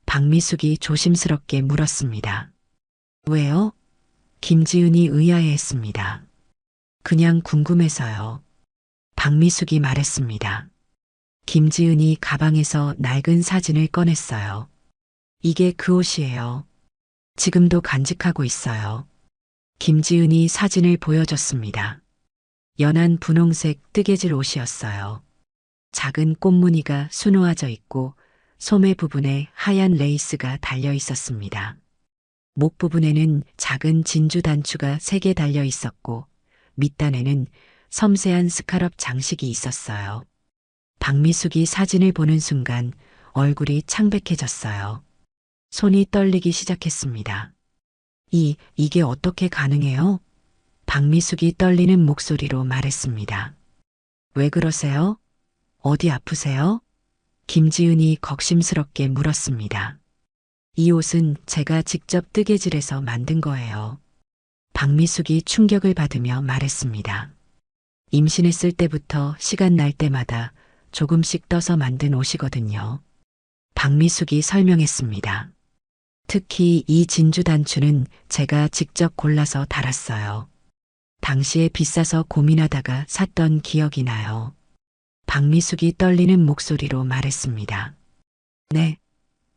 [SPEAKER 1] 박미숙이 조심스럽게 물었습니다. 왜요? 김지은이 의아해했습니다. 그냥 궁금해서요. 박미숙이 말했습니다. 김지은이 가방에서 낡은 사진을 꺼냈어요. 이게 그 옷이에요. 지금도 간직하고 있어요. 김지은이 사진을 보여줬습니다. 연한 분홍색 뜨개질 옷이었어요. 작은 꽃무늬가 수놓아져 있고 소매 부분에 하얀 레이스가 달려 있었습니다. 목 부분에는 작은 진주 단추가 3개 달려 있었고 밑단에는 섬세한 스카럽 장식이 있었어요. 박미숙이 사진을 보는 순간 얼굴이 창백해졌어요. 손이 떨리기 시작했습니다. 이게 어떻게 가능해요? 박미숙이 떨리는 목소리로 말했습니다. 왜 그러세요? 어디 아프세요? 김지은이 걱심스럽게 물었습니다. 이 옷은 제가 직접 뜨개질해서 만든 거예요. 박미숙이 충격을 받으며 말했습니다. 임신했을 때부터 시간 날 때마다 조금씩 떠서 만든 옷이거든요. 박미숙이 설명했습니다. 특히 이 진주 단추는 제가 직접 골라서 달았어요. 당시에 비싸서 고민하다가 샀던 기억이 나요. 박미숙이 떨리는 목소리로 말했습니다. 네,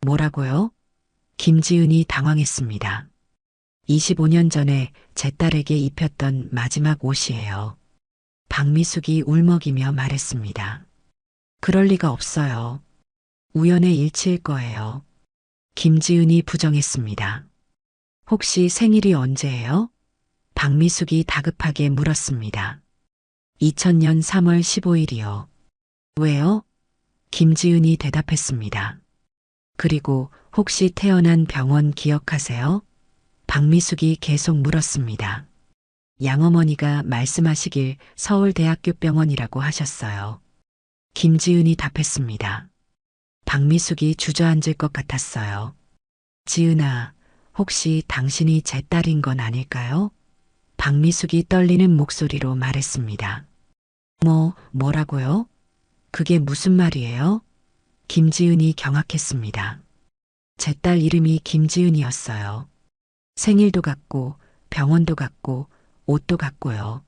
[SPEAKER 1] 뭐라고요? 김지은이 당황했습니다. 25년 전에 제 딸에게 입혔던 마지막 옷이에요. 박미숙이 울먹이며 말했습니다. 그럴 리가 없어요. 우연의 일치일 거예요. 김지은이 부정했습니다. 혹시 생일이 언제예요? 박미숙이 다급하게 물었습니다. 2000년 3월 15일이요. 왜요? 김지은이 대답했습니다. 그리고 혹시 태어난 병원 기억하세요? 박미숙이 계속 물었습니다. 양어머니가 말씀하시길 서울대학교 병원이라고 하셨어요. 김지은이 답했습니다. 박미숙이 주저앉을 것 같았어요. 지은아, 혹시 당신이 제 딸인 건 아닐까요? 박미숙이 떨리는 목소리로 말했습니다. 뭐라고요? 그게 무슨 말이에요? 김지은이 경악했습니다. 제 딸 이름이 김지은이었어요. 생일도 같고 병원도 같고 옷도 같고요.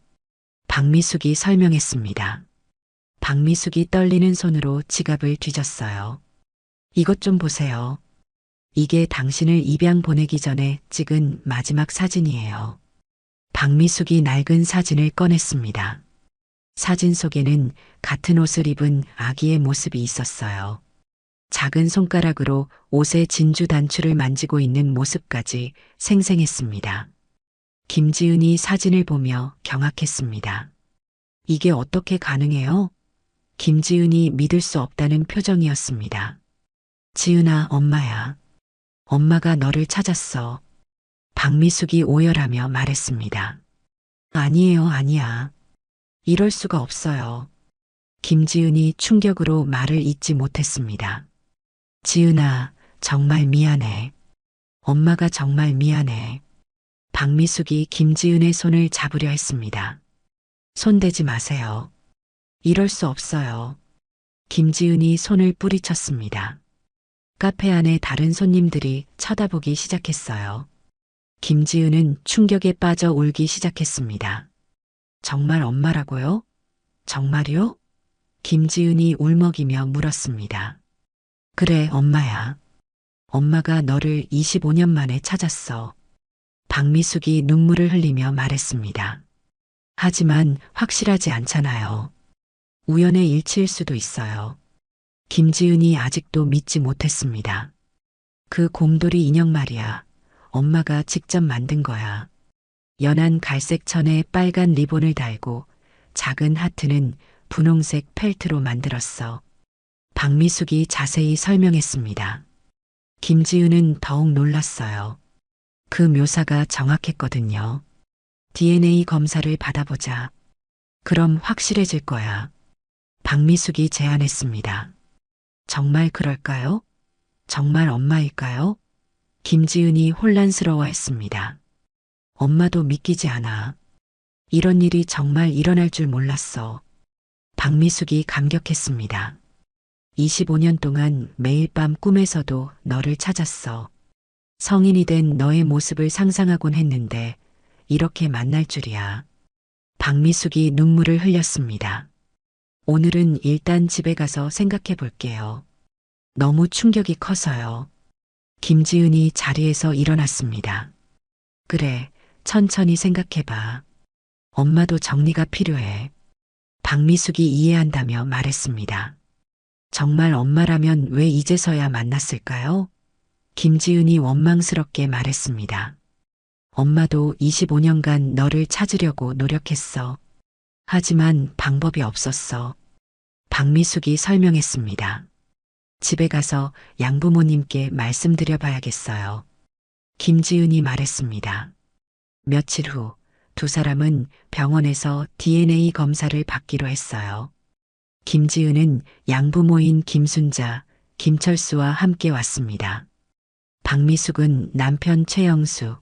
[SPEAKER 1] 박미숙이 설명했습니다. 박미숙이 떨리는 손으로 지갑을 뒤졌어요. 이것 좀 보세요. 이게 당신을 입양 보내기 전에 찍은 마지막 사진이에요. 박미숙이 낡은 사진을 꺼냈습니다. 사진 속에는 같은 옷을 입은 아기의 모습이 있었어요. 작은 손가락으로 옷의 진주 단추를 만지고 있는 모습까지 생생했습니다. 김지은이 사진을 보며 경악했습니다. 이게 어떻게 가능해요? 김지은이 믿을 수 없다는 표정이었습니다. 지은아, 엄마야. 엄마가 너를 찾았어. 박미숙이 오열하며 말했습니다. 아니에요, 아니야. 이럴 수가 없어요. 김지은이 충격으로 말을 잇지 못했습니다. 지은아, 정말 미안해. 엄마가 정말 미안해. 박미숙이 김지은의 손을 잡으려 했습니다. 손대지 마세요. 이럴 수 없어요. 김지은이 손을 뿌리쳤습니다. 카페 안에 다른 손님들이 쳐다보기 시작했어요. 김지은은 충격에 빠져 울기 시작했습니다. 정말 엄마라고요? 정말요? 김지은이 울먹이며 물었습니다. 그래, 엄마야. 엄마가 너를 25년 만에 찾았어. 박미숙이 눈물을 흘리며 말했습니다. 하지만 확실하지 않잖아요. 우연의 일치일 수도 있어요. 김지은이 아직도 믿지 못했습니다. 그 곰돌이 인형 말이야. 엄마가 직접 만든 거야. 연한 갈색 천에 빨간 리본을 달고 작은 하트는 분홍색 펠트로 만들었어. 박미숙이 자세히 설명했습니다. 김지은은 더욱 놀랐어요. 그 묘사가 정확했거든요. DNA 검사를 받아보자. 그럼 확실해질 거야. 박미숙이 제안했습니다. 정말 그럴까요? 정말 엄마일까요? 김지은이 혼란스러워했습니다. 엄마도 믿기지 않아. 이런 일이 정말 일어날 줄 몰랐어. 박미숙이 감격했습니다. 25년 동안 매일 밤 꿈에서도 너를 찾았어. 성인이 된 너의 모습을 상상하곤 했는데 이렇게 만날 줄이야. 박미숙이 눈물을 흘렸습니다. 오늘은 일단 집에 가서 생각해 볼게요. 너무 충격이 커서요. 김지은이 자리에서 일어났습니다. 그래, 천천히 생각해봐. 엄마도 정리가 필요해. 박미숙이 이해한다며 말했습니다. 정말 엄마라면 왜 이제서야 만났을까요? 김지은이 원망스럽게 말했습니다. 엄마도 25년간 너를 찾으려고 노력했어. 하지만 방법이 없었어. 박미숙이 설명했습니다. 집에 가서 양부모님께 말씀드려 봐야겠어요. 김지은이 말했습니다. 며칠 후 두 사람은 병원에서 DNA 검사를 받기로 했어요. 김지은은 양부모인 김순자, 김철수와 함께 왔습니다. 박미숙은 남편 최영수,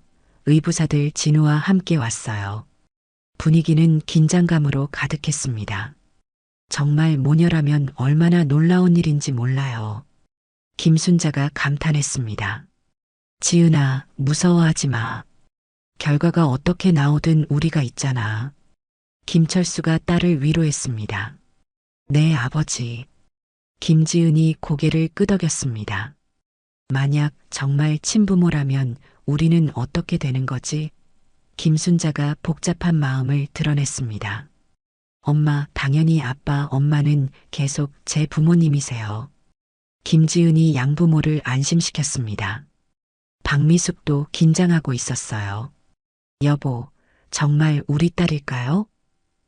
[SPEAKER 1] 의부사들 진우와 함께 왔어요. 분위기는 긴장감으로 가득했습니다. 정말 모녀라면 얼마나 놀라운 일인지 몰라요. 김순자가 감탄했습니다. 지은아, 무서워하지 마. 결과가 어떻게 나오든 우리가 있잖아. 김철수가 딸을 위로했습니다. 네, 아버지. 김지은이 고개를 끄덕였습니다. 만약 정말 친부모라면 우리는 어떻게 되는 거지? 김순자가 복잡한 마음을 드러냈습니다. 엄마, 당연히 아빠, 엄마는 계속 제 부모님이세요. 김지은이 양부모를 안심시켰습니다. 박미숙도 긴장하고 있었어요. 여보, 정말 우리 딸일까요?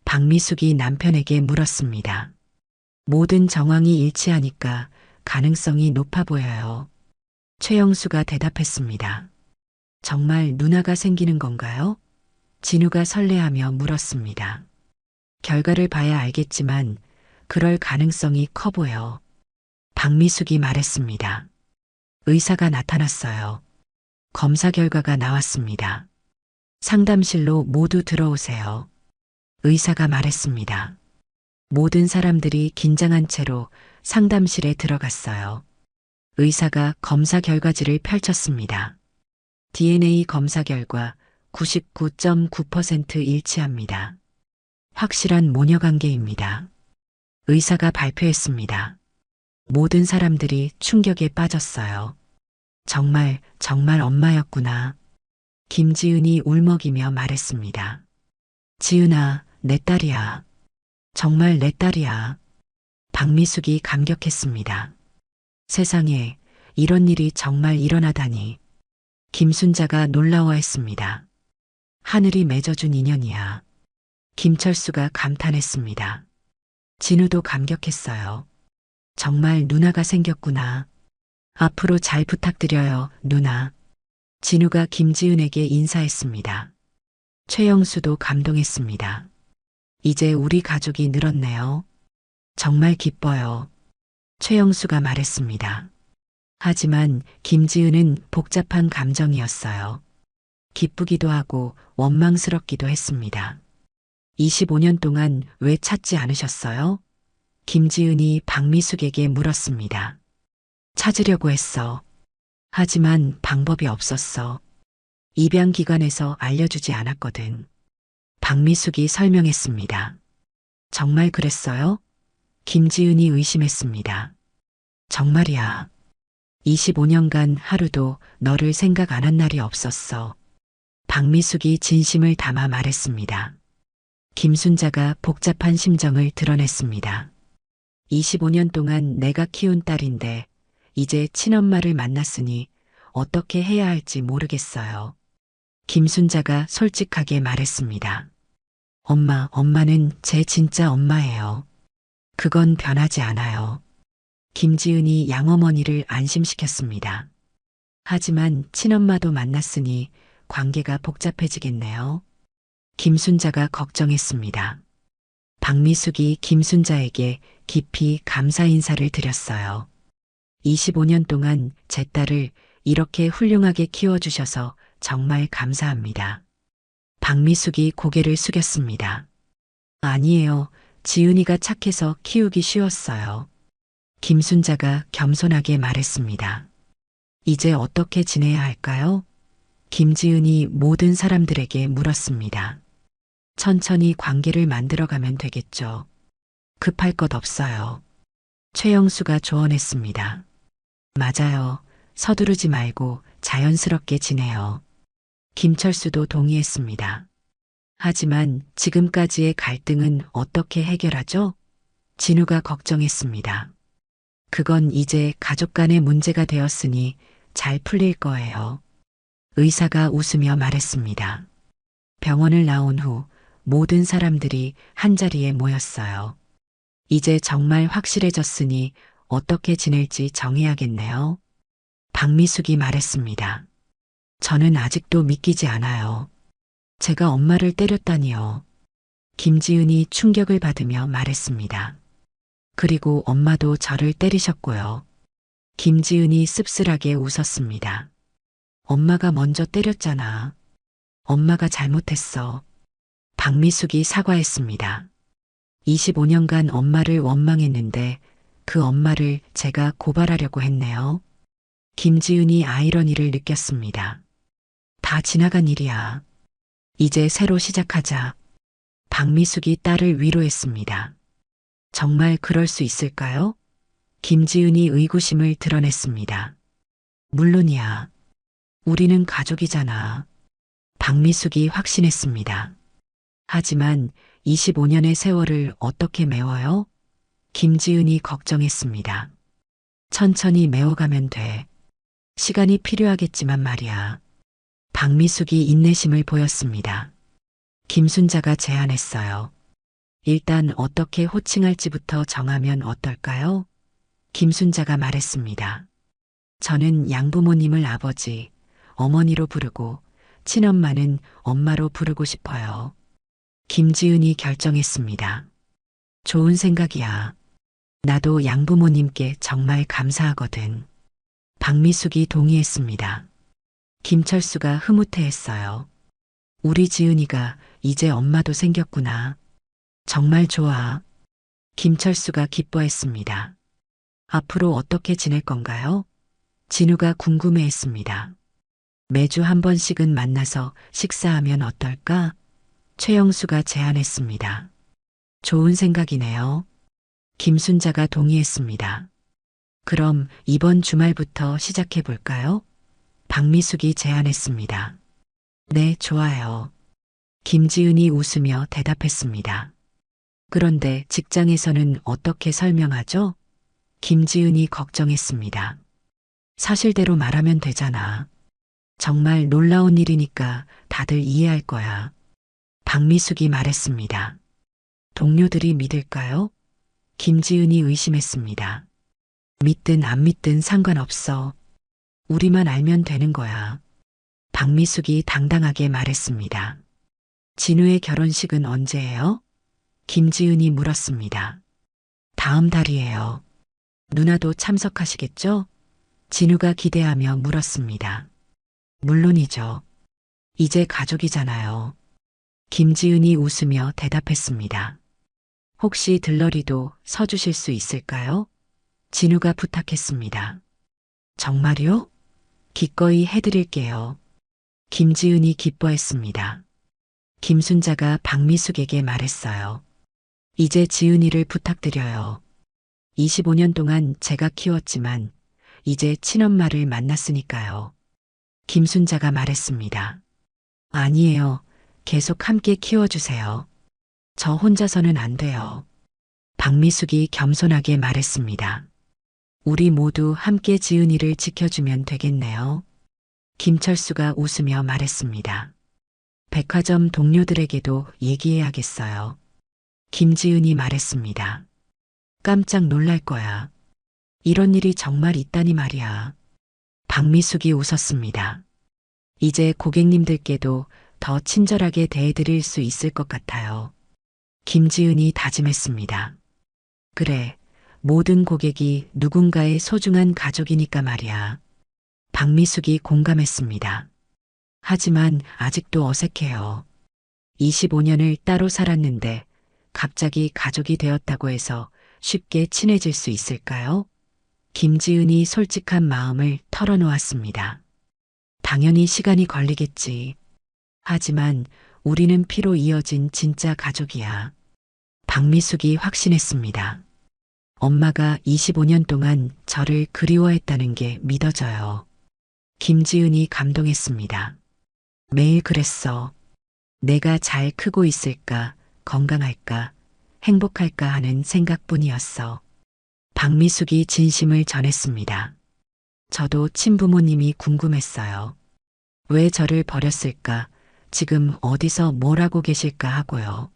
[SPEAKER 1] 박미숙이 남편에게 물었습니다. 모든 정황이 일치하니까 가능성이 높아 보여요. 최영수가 대답했습니다. 정말 누나가 생기는 건가요? 진우가 설레하며 물었습니다. 결과를 봐야 알겠지만 그럴 가능성이 커 보여. 박미숙이 말했습니다. 의사가 나타났어요. 검사 결과가 나왔습니다. 상담실로 모두 들어오세요. 의사가 말했습니다. 모든 사람들이 긴장한 채로 상담실에 들어갔어요. 의사가 검사 결과지를 펼쳤습니다. DNA 검사 결과 99.9% 일치합니다. 확실한 모녀관계입니다. 의사가 발표했습니다. 모든 사람들이 충격에 빠졌어요. 정말 엄마였구나. 김지은이 울먹이며 말했습니다. 지은아, 내 딸이야. 정말 내 딸이야. 박미숙이 감격했습니다. 세상에 이런 일이 정말 일어나다니. 김순자가 놀라워했습니다. 하늘이 맺어준 인연이야. 김철수가 감탄했습니다. 진우도 감격했어요. 정말 누나가 생겼구나. 앞으로 잘 부탁드려요, 누나. 진우가 김지은에게 인사했습니다. 최영수도 감동했습니다. 이제 우리 가족이 늘었네요. 정말 기뻐요. 최영수가 말했습니다. 하지만 김지은은 복잡한 감정이었어요. 기쁘기도 하고 원망스럽기도 했습니다. 25년 동안 왜 찾지 않으셨어요? 김지은이 박미숙에게 물었습니다. 찾으려고 했어. 하지만 방법이 없었어. 입양기관에서 알려주지 않았거든. 박미숙이 설명했습니다. 정말 그랬어요? 김지은이 의심했습니다. 정말이야. 25년간 하루도 너를 생각 안 한 날이 없었어. 박미숙이 진심을 담아 말했습니다. 김순자가 복잡한 심정을 드러냈습니다. 25년 동안 내가 키운 딸인데 이제 친엄마를 만났으니 어떻게 해야 할지 모르겠어요. 김순자가 솔직하게 말했습니다. 엄마는 제 진짜 엄마예요. 그건 변하지 않아요. 김지은이 양어머니를 안심시켰습니다. 하지만 친엄마도 만났으니 관계가 복잡해지겠네요. 김순자가 걱정했습니다. 박미숙이 김순자에게 깊이 감사 인사를 드렸어요. 25년 동안 제 딸을 이렇게 훌륭하게 키워주셔서 정말 감사합니다. 박미숙이 고개를 숙였습니다. 아니에요. 지은이가 착해서 키우기 쉬웠어요. 김순자가 겸손하게 말했습니다. 이제 어떻게 지내야 할까요? 김지은이 모든 사람들에게 물었습니다. 천천히 관계를 만들어가면 되겠죠. 급할 것 없어요. 최영수가 조언했습니다. 맞아요. 서두르지 말고 자연스럽게 지내요. 김철수도 동의했습니다. 하지만 지금까지의 갈등은 어떻게 해결하죠? 진우가 걱정했습니다. 그건 이제 가족 간의 문제가 되었으니 잘 풀릴 거예요. 의사가 웃으며 말했습니다. 병원을 나온 후 모든 사람들이 한자리에 모였어요. 이제 정말 확실해졌으니 어떻게 지낼지 정해야겠네요. 박미숙이 말했습니다. 저는 아직도 믿기지 않아요. 제가 엄마를 때렸다니요. 김지은이 충격을 받으며 말했습니다. 그리고 엄마도 저를 때리셨고요. 김지은이 씁쓸하게 웃었습니다. 엄마가 먼저 때렸잖아. 엄마가 잘못했어. 박미숙이 사과했습니다. 25년간 엄마를 원망했는데 그 엄마를 제가 고발하려고 했네요. 김지은이 아이러니를 느꼈습니다. 다 지나간 일이야. 이제 새로 시작하자. 박미숙이 딸을 위로했습니다. 정말 그럴 수 있을까요? 김지은이 의구심을 드러냈습니다. 물론이야. 우리는 가족이잖아. 박미숙이 확신했습니다. 하지만 25년의 세월을 어떻게 메워요? 김지은이 걱정했습니다. 천천히 메워가면 돼. 시간이 필요하겠지만 말이야. 박미숙이 인내심을 보였습니다. 김순자가 제안했어요. 일단 어떻게 호칭할지부터 정하면 어떨까요? 김순자가 말했습니다. 저는 양부모님을 아버지, 어머니로 부르고 친엄마는 엄마로 부르고 싶어요. 김지은이 결정했습니다. 좋은 생각이야. 나도 양부모님께 정말 감사하거든. 박미숙이 동의했습니다. 김철수가 흐뭇해했어요. 우리 지은이가 이제 엄마도 생겼구나. 정말 좋아. 김철수가 기뻐했습니다. 앞으로 어떻게 지낼 건가요? 진우가 궁금해했습니다. 매주 한 번씩은 만나서 식사하면 어떨까? 최영수가 제안했습니다. 좋은 생각이네요. 김순자가 동의했습니다. 그럼 이번 주말부터 시작해 볼까요? 박미숙이 제안했습니다. 네, 좋아요. 김지은이 웃으며 대답했습니다. 그런데 직장에서는 어떻게 설명하죠? 김지은이 걱정했습니다. 사실대로 말하면 되잖아. 정말 놀라운 일이니까 다들 이해할 거야. 박미숙이 말했습니다. 동료들이 믿을까요? 김지은이 의심했습니다. 믿든 안 믿든 상관없어. 우리만 알면 되는 거야. 박미숙이 당당하게 말했습니다. 진우의 결혼식은 언제예요? 김지은이 물었습니다. 다음 달이에요. 누나도 참석하시겠죠? 진우가 기대하며 물었습니다. 물론이죠. 이제 가족이잖아요. 김지은이 웃으며 대답했습니다. 혹시 들러리도 서주실 수 있을까요? 진우가 부탁했습니다. 정말요? 기꺼이 해드릴게요. 김지은이 기뻐했습니다. 김순자가 박미숙에게 말했어요. 이제 지은이를 부탁드려요. 25년 동안 제가 키웠지만 이제 친엄마를 만났으니까요. 김순자가 말했습니다. 아니에요. 계속 함께 키워주세요. 저 혼자서는 안 돼요. 박미숙이 겸손하게 말했습니다. 우리 모두 함께 지은이를 지켜주면 되겠네요. 김철수가 웃으며 말했습니다. 백화점 동료들에게도 얘기해야겠어요. 김지은이 말했습니다. 깜짝 놀랄 거야. 이런 일이 정말 있다니 말이야. 박미숙이 웃었습니다. 이제 고객님들께도 더 친절하게 대해드릴 수 있을 것 같아요. 김지은이 다짐했습니다. 그래, 모든 고객이 누군가의 소중한 가족이니까 말이야. 박미숙이 공감했습니다. 하지만 아직도 어색해요. 25년을 따로 살았는데 갑자기 가족이 되었다고 해서 쉽게 친해질 수 있을까요? 김지은이 솔직한 마음을 털어놓았습니다. 당연히 시간이 걸리겠지. 하지만 우리는 피로 이어진 진짜 가족이야. 박미숙이 확신했습니다. 엄마가 25년 동안 저를 그리워했다는 게 믿어져요. 김지은이 감동했습니다. 매일 그랬어. 내가 잘 크고 있을까, 건강할까, 행복할까 하는 생각뿐이었어. 박미숙이 진심을 전했습니다. 저도 친부모님이 궁금했어요. 왜 저를 버렸을까, 지금 어디서 뭘 하고 계실까 하고요.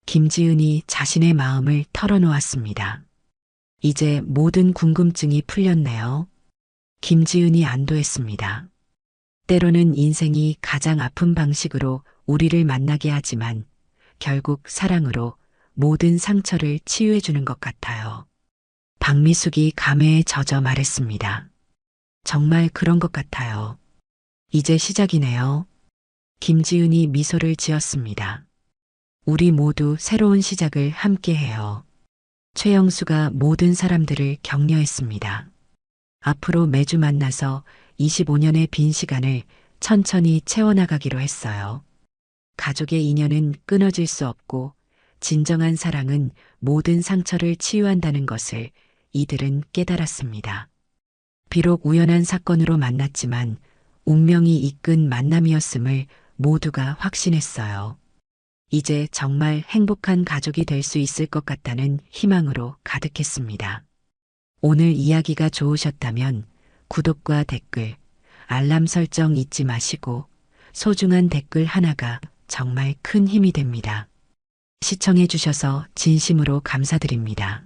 [SPEAKER 1] 김지은이 자신의 마음을 털어놓았습니다. 이제 모든 궁금증이 풀렸네요. 김지은이 안도했습니다. 때로는 인생이 가장 아픈 방식으로 우리를 만나게 하지만 결국 사랑으로 모든 상처를 치유해 주는 것 같아요. 박미숙이 감회에 젖어 말했습니다. 정말 그런 것 같아요. 이제 시작이네요. 김지은이 미소를 지었습니다. 우리 모두 새로운 시작을 함께 해요. 최영수가 모든 사람들을 격려했습니다. 앞으로 매주 만나서 25년의 빈 시간을 천천히 채워나가기로 했어요. 가족의 인연은 끊어질 수 없고 진정한 사랑은 모든 상처를 치유한다는 것을 이들은 깨달았습니다. 비록 우연한 사건으로 만났지만 운명이 이끈 만남이었음을 모두가 확신했어요. 이제 정말 행복한 가족이 될 수 있을 것 같다는 희망으로 가득했습니다. 오늘 이야기가 좋으셨다면 구독과 댓글, 알람 설정 잊지 마시고 소중한 댓글 하나가 정말 큰 힘이 됩니다. 시청해 주셔서 진심으로 감사드립니다.